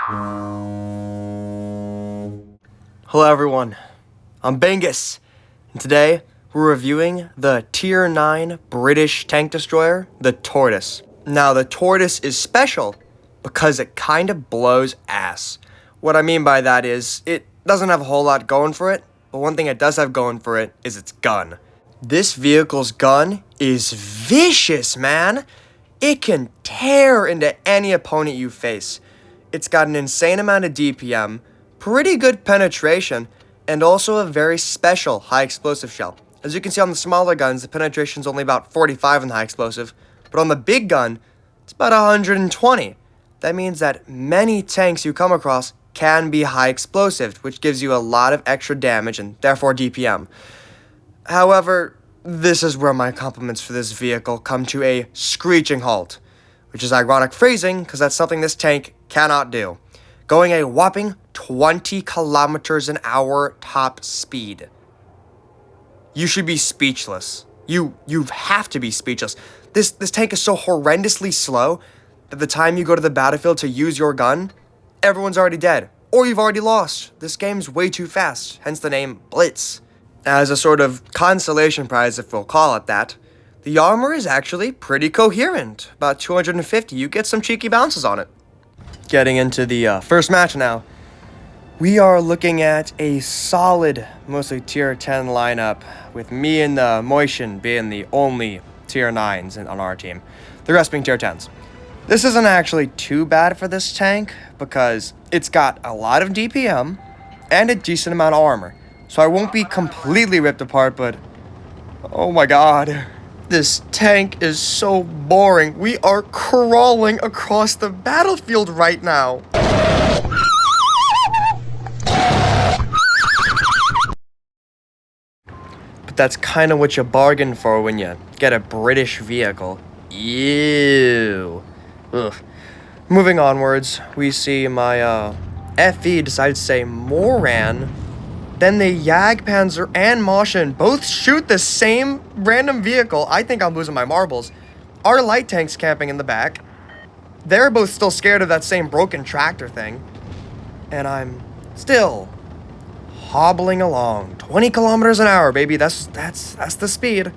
Hello everyone, I'm Bingus, and today we're reviewing the Tier 9 British tank destroyer, the Tortoise. Now the Tortoise is special because it kind of blows ass. What I mean by that is, it doesn't have a whole lot going for it, but one thing it does have going for it is its gun. This vehicle's gun is vicious, man! It can tear into any opponent you face. It's got an insane amount of DPM, pretty good penetration, and also a very special high explosive shell. As you can see on the smaller guns, the penetration's only about 45 in the high explosive, but on the big gun, it's about 120. That means that many tanks you come across can be high explosive, which gives you a lot of extra damage and therefore DPM. However, this is where my compliments for this vehicle come to a screeching halt, which is ironic phrasing because that's something this tank cannot do. Going a whopping 20 kilometers an hour top speed. You should be speechless. You have to be speechless. This tank is so horrendously slow that the time you go to the battlefield to use your gun, everyone's already dead, or you've already lost. This game's way too fast, hence the name Blitz. As a sort of consolation prize, if we'll call it that, the armor is actually pretty coherent. About 250, you get some cheeky bounces on it. Getting into the first match now, we are looking at a solid, mostly tier 10 lineup, with me and the Moishin being the only tier 9s on our team, the rest being tier 10s. This isn't actually too bad for this tank, because it's got a lot of DPM and a decent amount of armor. So I won't be completely ripped apart, but oh my god. This tank is so boring. We are crawling across the battlefield right now. But that's kind of what you bargain for when you get a British vehicle. Ew. Ugh. Moving onwards, we see my FE decided to say Moran. Then the Jagdpanzer and Moshin both shoot the same random vehicle. I think I'm losing my marbles. Our light tank's camping in the back. They're both still scared of that same broken tractor thing. And I'm still hobbling along. 20 kilometers an hour, baby. That's the speed.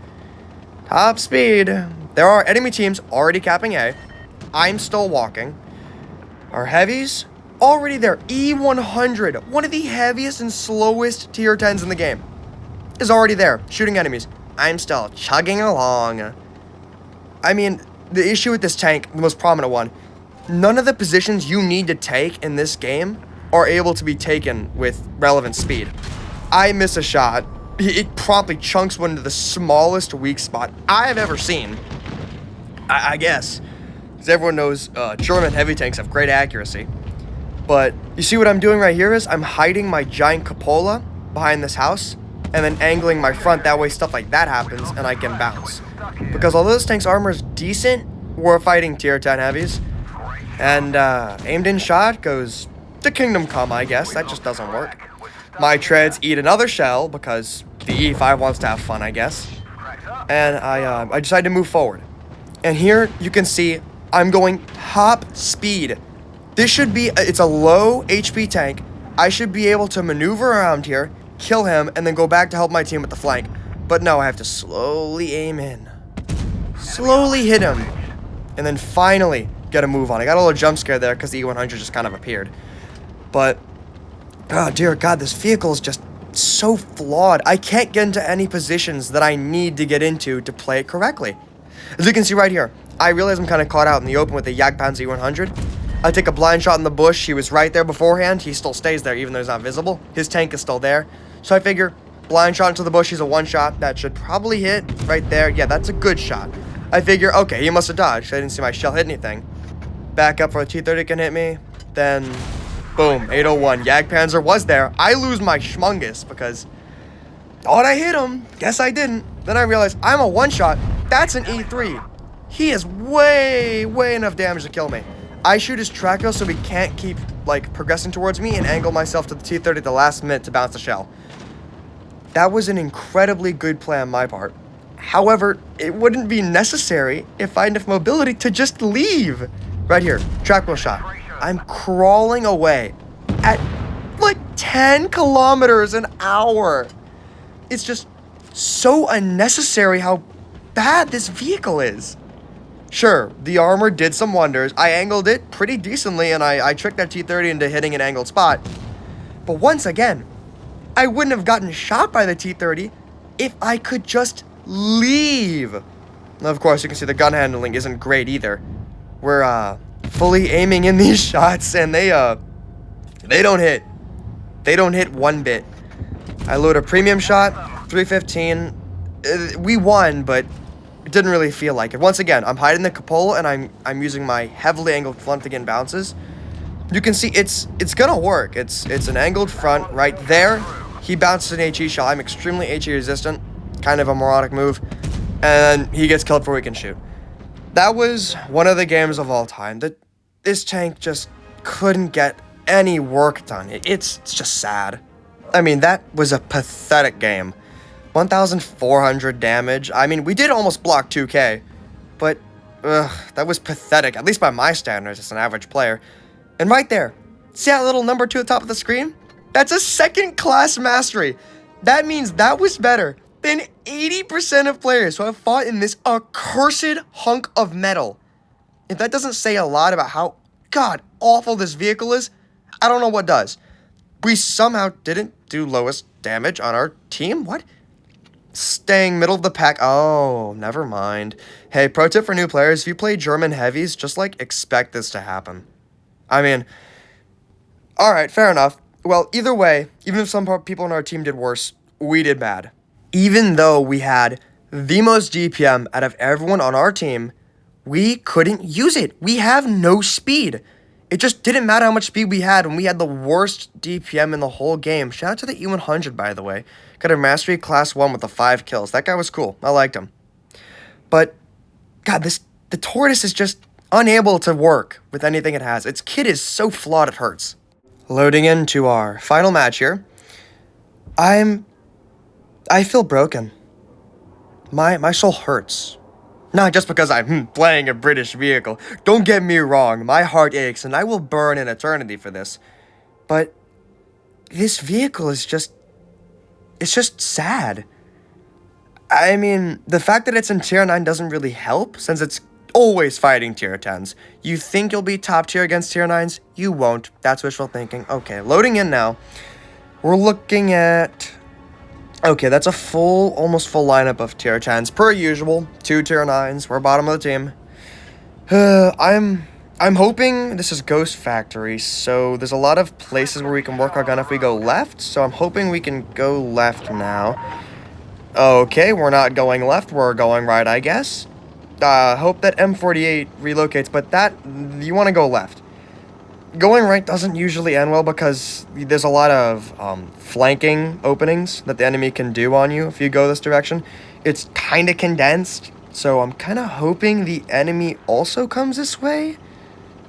Top speed. There are enemy teams already capping A. I'm still walking. Our heavies already there. E100, one of the heaviest and slowest tier 10s in the game, is already there, shooting enemies. I'm still chugging along. I mean, the issue with this tank, the most prominent one, none of the positions you need to take in this game are able to be taken with relevant speed. I miss a shot, it promptly chunks one into the smallest weak spot I've ever seen. I guess, because everyone knows German heavy tanks have great accuracy. But you see what I'm doing right here is I'm hiding my giant cupola behind this house and then angling my front. That way stuff like that happens and I can bounce. Because although this tank's armor is decent, we're fighting tier 10 heavies. And aimed in shot goes to Kingdom Come, I guess. That just doesn't work. My treads eat another shell because the E5 wants to have fun, I guess. And I decide to move forward. And here you can see I'm going top speed. This should be, it's a low HP tank. I should be able to maneuver around here, kill him, and then go back to help my team with the flank. But no, I have to slowly aim in. Slowly hit him. And then finally get a move on. I got a little jump scare there because the E100 just kind of appeared. But, oh dear God, this vehicle is just so flawed. I can't get into any positions that I need to get into to play it correctly. As you can see right here, I realize I'm kind of caught out in the open with the Jagdpanzer E100. I take a blind shot in the bush. He was right there beforehand. He still stays there even though he's not visible. His tank is still there. So I figure blind shot into the bush. He's a one shot. That should probably hit right there. Yeah, that's a good shot. I figure, okay, he must have dodged. I didn't see my shell hit anything. Back up for a T-30 can hit me. Then, boom, 801. Jagdpanzer was there. I lose my schmungus because thought I hit him. Guess I didn't. Then I realized I'm a one shot. That's an E3. He is way enough damage to kill me. I shoot his tracker so he can't keep, progressing towards me and angle myself to the T-30 at the last minute to bounce the shell. That was an incredibly good play on my part. However, it wouldn't be necessary if I had enough mobility to just leave. Right here, track wheel shot. I'm crawling away at like 10 kilometers an hour. It's just so unnecessary how bad this vehicle is. Sure, the armor did some wonders. I angled it pretty decently, and I tricked that T-30 into hitting an angled spot. But once again, I wouldn't have gotten shot by the T-30 if I could just leave. Now, of course, you can see the gun handling isn't great either. We're fully aiming in these shots, and they don't hit. They don't hit one bit. I load a premium shot, 315. We won, but it didn't really feel like it. Once again, I'm hiding the cupola, and I'm using my heavily angled front to get bounces. You can see it's gonna work. It's an angled front right there. He bounces an HE shot. I'm extremely HE resistant. Kind of a moronic move. And he gets killed before we can shoot. That was one of the games of all time. This tank just couldn't get any work done. It's just sad. I mean, that was a pathetic game. 1,400 damage. I mean, we did almost block 2K. But, that was pathetic. At least by my standards as an average player. And right there, see that little number 2 at the top of the screen? That's a second-class mastery. That means that was better than 80% of players who have fought in this accursed hunk of metal. If that doesn't say a lot about how god-awful this vehicle is, I don't know what does. We somehow didn't do lowest damage on our team? What? Staying middle of the pack. Oh, never mind. Hey, pro tip for new players, if you play German heavies, just, expect this to happen. I mean, alright, fair enough. Well, either way, even if some people on our team did worse, we did bad. Even though we had the most DPM out of everyone on our team, we couldn't use it. We have no speed. It just didn't matter how much speed we had when we had the worst DPM in the whole game. Shout out to the E100, by the way. Got a Mastery Class 1 with the 5 kills. That guy was cool. I liked him. But, God, the Tortoise is just unable to work with anything it has. Its kit is so flawed it hurts. Loading into our final match here. I feel broken. My soul hurts. Not just because I'm playing a British vehicle. Don't get me wrong, my heart aches and I will burn in eternity for this. But this vehicle is it's just sad. I mean, the fact that it's in tier 9 doesn't really help, since it's always fighting tier 10s. You think you'll be top tier against tier 9s? You won't. That's wishful thinking. Okay, loading in now. We're looking at... Okay, that's a almost full lineup of tier 10s. Per usual, 2 tier 9s. We're bottom of the team. I'm hoping this is Ghost Factory, so there's a lot of places where we can work our gun if we go left, so I'm hoping we can go left now. Okay, we're not going left, we're going right, I guess. Hope that M48 relocates, but you want to go left. Going right doesn't usually end well because there's a lot of flanking openings that the enemy can do on you if you go this direction. It's kind of condensed, so I'm kind of hoping the enemy also comes this way.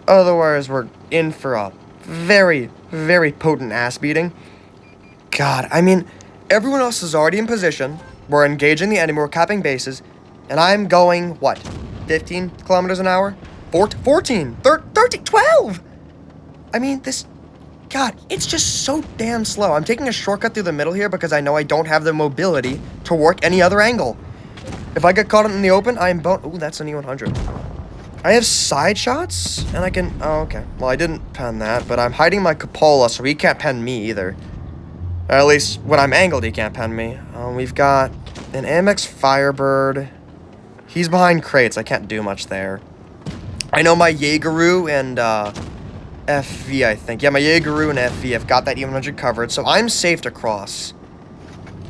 Otherwise, we're in for a very, very potent ass beating. God, I mean, everyone else is already in position. We're engaging the enemy, we're capping bases, and I'm going, what, 15 kilometers an hour? 14, 13, 12! I mean, God, it's just so damn slow. I'm taking a shortcut through the middle here because I know I don't have the mobility to work any other angle. If I get caught in the open, I'm Ooh, that's an E100. I have side shots, and I can... Oh, okay. Well, I didn't pen that, but I'm hiding my cupola, so he can't pen me either. Or at least, when I'm angled, he can't pen me. We've got an Amex Firebird. He's behind crates. I can't do much there. I know my Jaegeru and, FV, I think. Yeah, my Jaegeru and FV have got that E100 covered, so I'm safe to cross.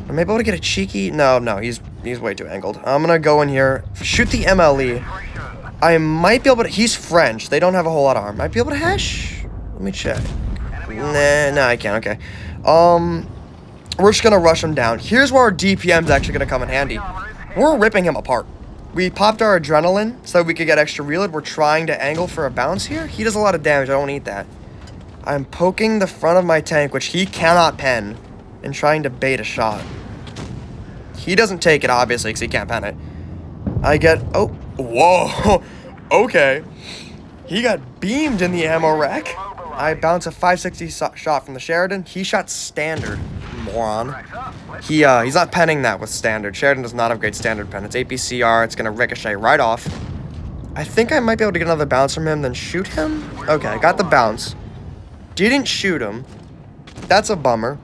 Am I able to get a cheeky? No, he's way too angled. I'm gonna go in here, shoot the MLE. I might be able to... He's French. They don't have a whole lot of arm. Might be able to hash? Let me check. Nah, I can't. Okay. We're just gonna rush him down. Here's where our DPM's actually gonna come in handy. We're ripping him apart. We popped our adrenaline so we could get extra reload. We're trying to angle for a bounce here. He does a lot of damage. I don't need that. I'm poking the front of my tank, which he cannot pen, and trying to bait a shot. He doesn't take it, obviously, because he can't pen it. I get... Oh, whoa. Okay. He got beamed in the ammo rack. I bounced a 560 shot from the Sheridan. He shot standard, moron. He's not penning that with standard. Sheridan does not have great standard pen. It's APCR. It's going to ricochet right off. I think I might be able to get another bounce from him, then shoot him. Okay, I got the bounce. Didn't shoot him. That's a bummer.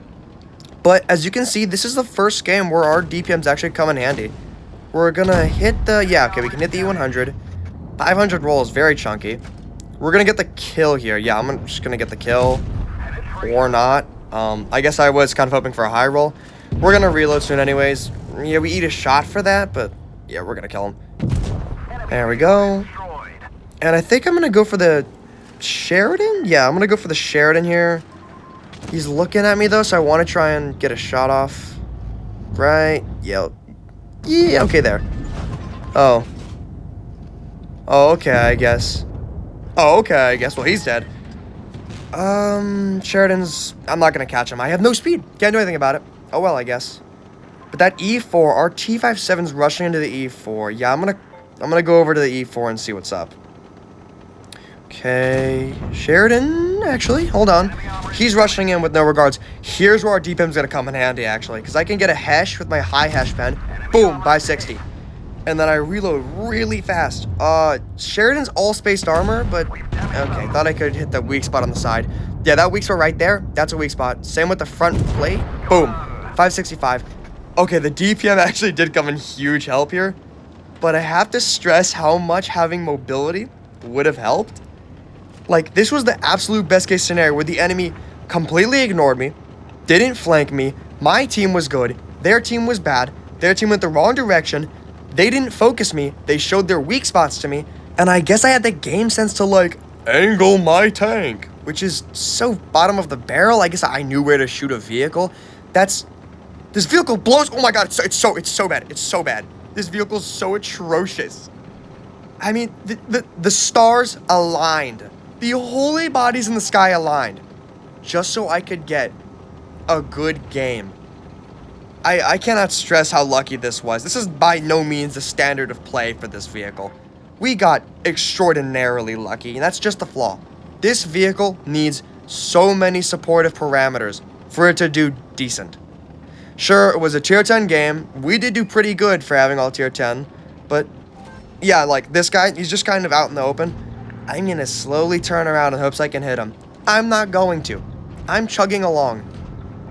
But as you can see, this is the first game where our DPMs actually come in handy. We're going to hit the... Yeah, okay, we can hit the E100. 500 roll is very chunky. We're going to get the kill here. Yeah, I'm just going to get the kill. Or not. I guess I was kind of hoping for a high roll. We're going to reload soon anyways. Yeah, we eat a shot for that, but yeah, we're going to kill him. There we go. And I think I'm going to go for the Sheridan? Yeah, I'm going to go for the Sheridan here. He's looking at me, though, so I want to try and get a shot off. Right. Yeah. Yeah, okay, there. Oh. Oh, okay, I guess. Oh, okay, I guess. Well, he's dead. Sheridan's... I'm not going to catch him. I have no speed. Can't do anything about it. Oh, well, I guess. But that E4, our T57's rushing into the E4. Yeah, I'm gonna go over to the E4 and see what's up. Okay. Sheridan, actually, hold on. He's rushing in with no regards. Here's where our DPM's gonna come in handy, actually, because I can get a hash with my high hash pen. Boom, by 60. And then I reload really fast. Sheridan's all spaced armor, but okay, thought I could hit the weak spot on the side. Yeah, that weak spot right there, that's a weak spot. Same with the front plate. Boom, 565. Okay, the DPM actually did come in huge help here, but I have to stress how much having mobility would have helped. Like, this was the absolute best case scenario where the enemy completely ignored me, didn't flank me, my team was good, their team was bad, their team went the wrong direction, they didn't focus me, they showed their weak spots to me, and I guess I had the game sense to, like, angle my tank, which is so bottom of the barrel. I guess I knew where to shoot a vehicle. This vehicle blows. Oh my god, it's so bad. It's so bad. This vehicle's so atrocious. I mean, the stars aligned. The holy bodies in the sky aligned. Just so I could get a good game. I cannot stress how lucky this was. This is by no means the standard of play for this vehicle. We got extraordinarily lucky, and that's just the flaw. This vehicle needs so many supportive parameters for it to do decent. Sure, it was a tier 10 game. We did do pretty good for having all tier 10. But, yeah, like, this guy, he's just kind of out in the open. I'm going to slowly turn around in hopes I can hit him. I'm not going to. I'm chugging along.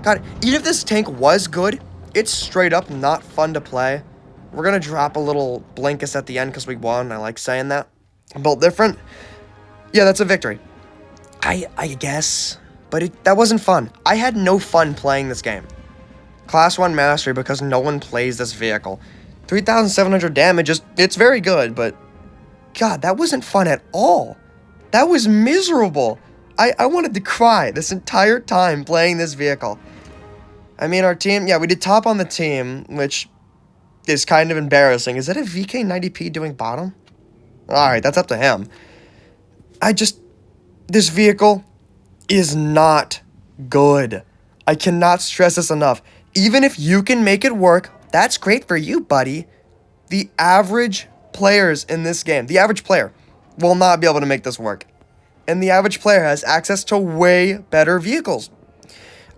God, even if this tank was good, it's straight up not fun to play. We're going to drop a little Bingus at the end because we won. I like saying that. Built different. Yeah, that's a victory. I guess. But that wasn't fun. I had no fun playing this game. Class 1 mastery because no one plays this vehicle. 3,700 damage, it's very good, but God, that wasn't fun at all. That was miserable. I wanted to cry this entire time playing this vehicle. I mean, our team, yeah, we did top on the team, which is kind of embarrassing. Is that a VK90P doing bottom? Alright, that's up to him. This vehicle is not good. I cannot stress this enough. Even if you can make it work, that's great for you, buddy. The average players in this game, the average player, will not be able to make this work. And the average player has access to way better vehicles.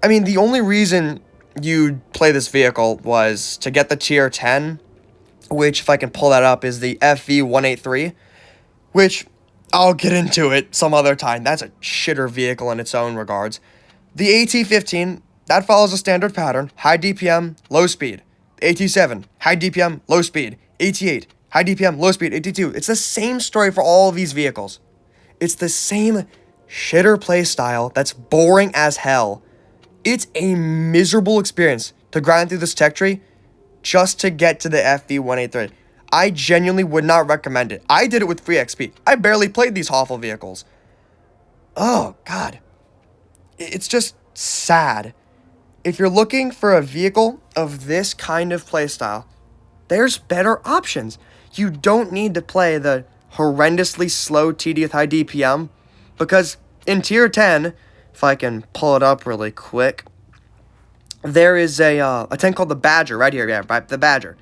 I mean, the only reason you play this vehicle was to get the tier 10, which, if I can pull that up, is the FV183, which I'll get into it some other time. That's a shitter vehicle in its own regards. The AT15, that follows a standard pattern. High DPM, low speed. AT7, high DPM, low speed. AT8, high DPM, low speed. AT2. It's the same story for all of these vehicles. It's the same shitter play style that's boring as hell. It's a miserable experience to grind through this tech tree just to get to the FV183. I genuinely would not recommend it. I did it with free XP. I barely played these awful vehicles. Oh, God. It's just sad. If you're looking for a vehicle of this kind of playstyle, there's better options. You don't need to play the horrendously slow TD with high DPM, because in tier 10, if I can pull it up really quick, there is a tank called the Badger right here. Yeah, right, the Badger.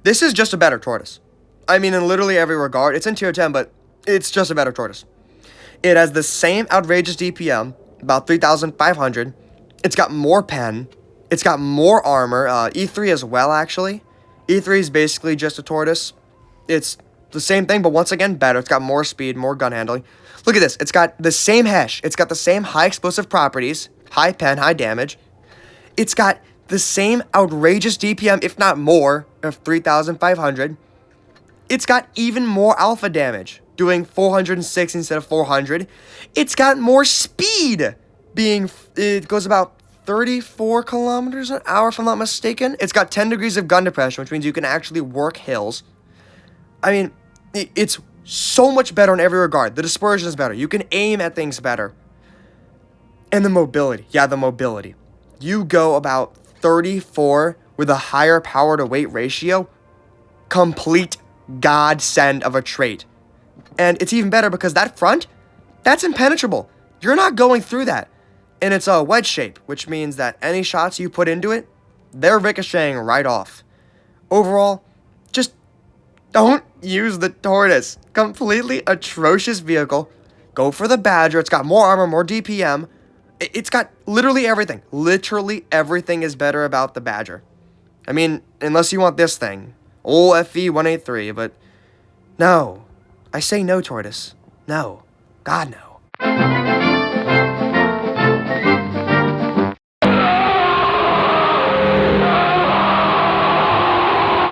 This is just a better Tortoise. I mean, in literally every regard. It's in tier 10, but It's just a better Tortoise. It has the same outrageous DPM, about 3,500. It's got more pen. It's got more armor. E3 as well, actually. E3 is basically just a Tortoise. It's the same thing, but once again, better. It's got more speed, more gun handling. Look at this. It's got the same hash. It's got the same high explosive properties, high pen, high damage. It's got the same outrageous DPM, if not more, of 3,500. It's got even more alpha damage, doing 406 instead of 400. It's got more speed, it goes about 34 kilometers an hour, if I'm not mistaken. It's got 10 degrees of gun depression, which means you can actually work hills. I mean, it's so much better in every regard. The dispersion is better. You can aim at things better. And the mobility. Yeah, the mobility. You go about 34 with a higher power to weight ratio. Complete godsend of a trait. And it's even better because that front, that's impenetrable. You're not going through that. And it's a wedge shape, which means that any shots you put into it, they're ricocheting right off. Overall, just don't use the Tortoise. Completely atrocious vehicle. Go for the Badger. It's got more armor, more DPM. It's got literally everything. Literally everything is better about the Badger. I mean, unless you want this thing. Old FV183, but no. I say no, Tortoise. No. God, no.